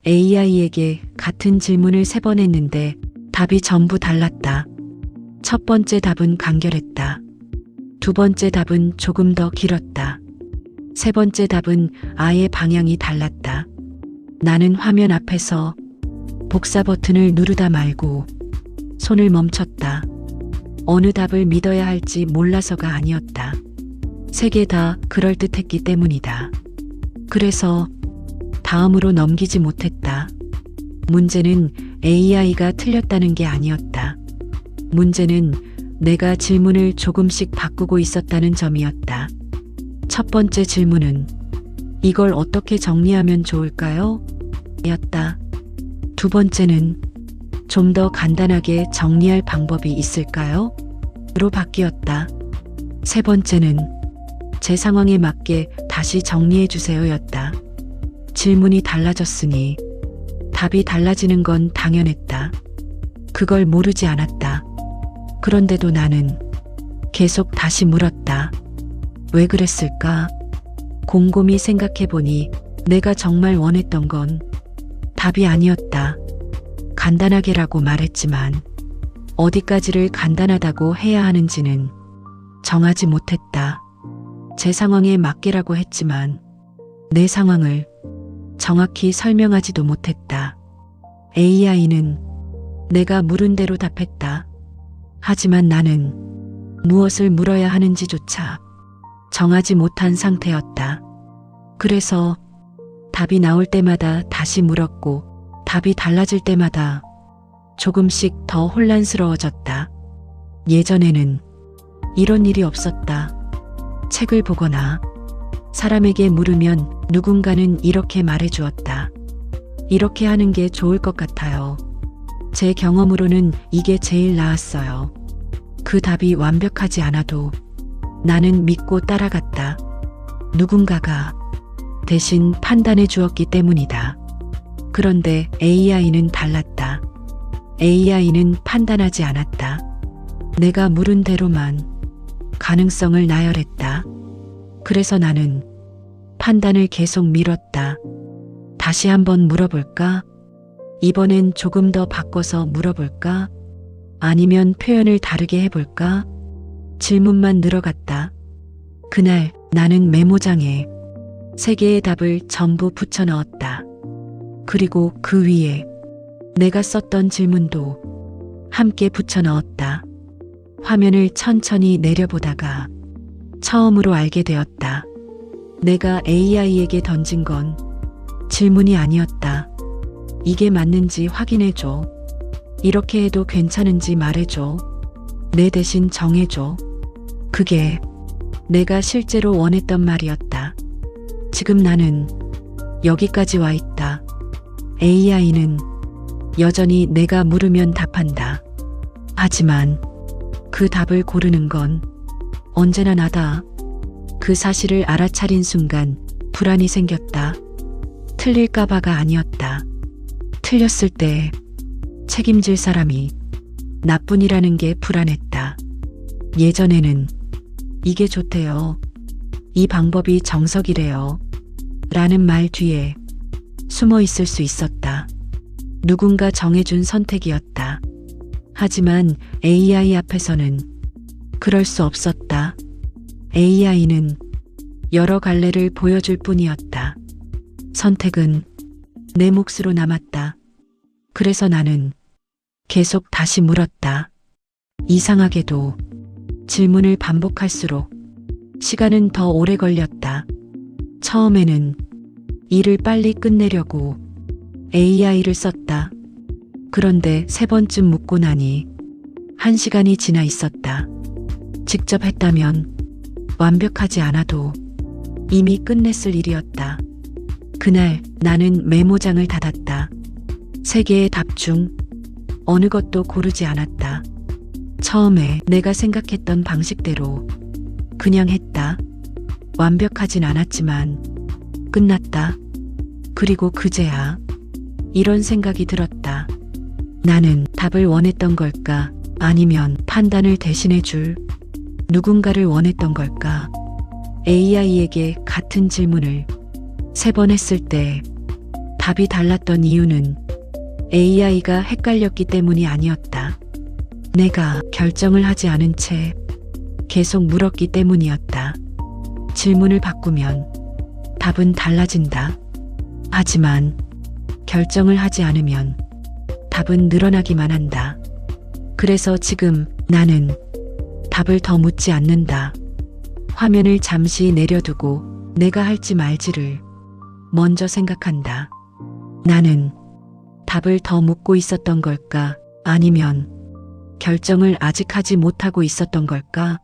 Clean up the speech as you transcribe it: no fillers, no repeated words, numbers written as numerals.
AI에게 같은 질문을 3번 했는데 답이 전부 달랐다. 첫 번째 답은 간결했다. 두 번째 답은 조금 더 길었다. 세 번째 답은 아예 방향이 달랐다. 나는 화면 앞에서 복사 버튼을 누르다 말고 손을 멈췄다. 어느 답을 믿어야 할지 몰라서가 아니었다. 3개 다 그럴듯했기 때문이다. 그래서 다음으로 넘기지 못했다. 문제는 AI가 틀렸다는 게 아니었다. 문제는 내가 질문을 조금씩 바꾸고 있었다는 점이었다. 첫 번째 질문은 이걸 어떻게 정리하면 좋을까요? 였다. 두 번째는 좀 더 간단하게 정리할 방법이 있을까요? 로 바뀌었다. 세 번째는 제 상황에 맞게 다시 정리해 주세요 였다. 질문이 달라졌으니 답이 달라지는 건 당연했다. 그걸 모르지 않았다. 그런데도 나는 계속 다시 물었다. 왜 그랬을까? 곰곰이 생각해보니 내가 정말 원했던 건 답이 아니었다. 간단하게라고 말했지만 어디까지를 간단하다고 해야 하는지는 정하지 못했다. 제 상황에 맞게라고 했지만 내 상황을 정확히 설명하지도 못했다. AI는 내가 물은 대로 답했다. 하지만 나는 무엇을 물어야 하는지조차 정하지 못한 상태였다. 그래서 답이 나올 때마다 다시 물었고 답이 달라질 때마다 조금씩 더 혼란스러워졌다. 예전에는 이런 일이 없었다. 책을 보거나 사람에게 물으면 누군가는 이렇게 말해주었다. 이렇게 하는 게 좋을 것 같아요. 제 경험으로는 이게 제일 나았어요. 그 답이 완벽하지 않아도 나는 믿고 따라갔다. 누군가가 대신 판단해 주었기 때문이다. 그런데 AI는 달랐다. AI는 판단하지 않았다. 내가 물은 대로만 가능성을 나열했다. 그래서 나는 판단을 계속 미뤘다. 다시 한번 물어볼까? 이번엔 조금 더 바꿔서 물어볼까? 아니면 표현을 다르게 해볼까? 질문만 늘어갔다. 그날 나는 메모장에 3개의 답을 전부 붙여 넣었다. 그리고 그 위에 내가 썼던 질문도 함께 붙여 넣었다. 화면을 천천히 내려보다가 처음으로 알게 되었다. 내가 AI에게 던진 건 질문이 아니었다. 이게 맞는지 확인해줘. 이렇게 해도 괜찮은지 말해줘. 내 대신 정해줘. 그게 내가 실제로 원했던 말이었다. 지금 나는 여기까지 와 있다. AI는 여전히 내가 물으면 답한다. 하지만 그 답을 고르는 건 언제나 나다. 그 사실을 알아차린 순간 불안이 생겼다. 틀릴까봐가 아니었다. 틀렸을 때 책임질 사람이 나뿐이라는 게 불안했다. 예전에는 이게 좋대요. 이 방법이 정석이래요. 라는 말 뒤에 숨어 있을 수 있었다. 누군가 정해준 선택이었다. 하지만 AI 앞에서는 그럴 수 없었다. AI는 여러 갈래를 보여줄 뿐이었다. 선택은 내 몫으로 남았다. 그래서 나는 계속 다시 물었다. 이상하게도 질문을 반복할수록 시간은 더 오래 걸렸다. 처음에는 일을 빨리 끝내려고 AI를 썼다. 그런데 3번쯤 묻고 나니 1시간이 지나 있었다. 직접 했다면 완벽하지 않아도 이미 끝냈을 일이었다. 그날 나는 메모장을 닫았다. 3개의 답 중 어느 것도 고르지 않았다. 처음에 내가 생각했던 방식대로 그냥 했다. 완벽하진 않았지만 끝났다. 그리고 그제야 이런 생각이 들었다. 나는 답을 원했던 걸까? 아니면 판단을 대신해 줄 누군가를 원했던 걸까? AI에게 같은 질문을 3번 했을 때 답이 달랐던 이유는 AI가 헷갈렸기 때문이 아니었다. 내가 결정을 하지 않은 채 계속 물었기 때문이었다. 질문을 바꾸면 답은 달라진다. 하지만 결정을 하지 않으면 답은 늘어나기만 한다. 그래서 지금 나는 답을 더 묻지 않는다. 화면을 잠시 내려두고 내가 할지 말지를 먼저 생각한다. 나는 답을 더 묻고 있었던 걸까? 아니면 결정을 아직 하지 못하고 있었던 걸까?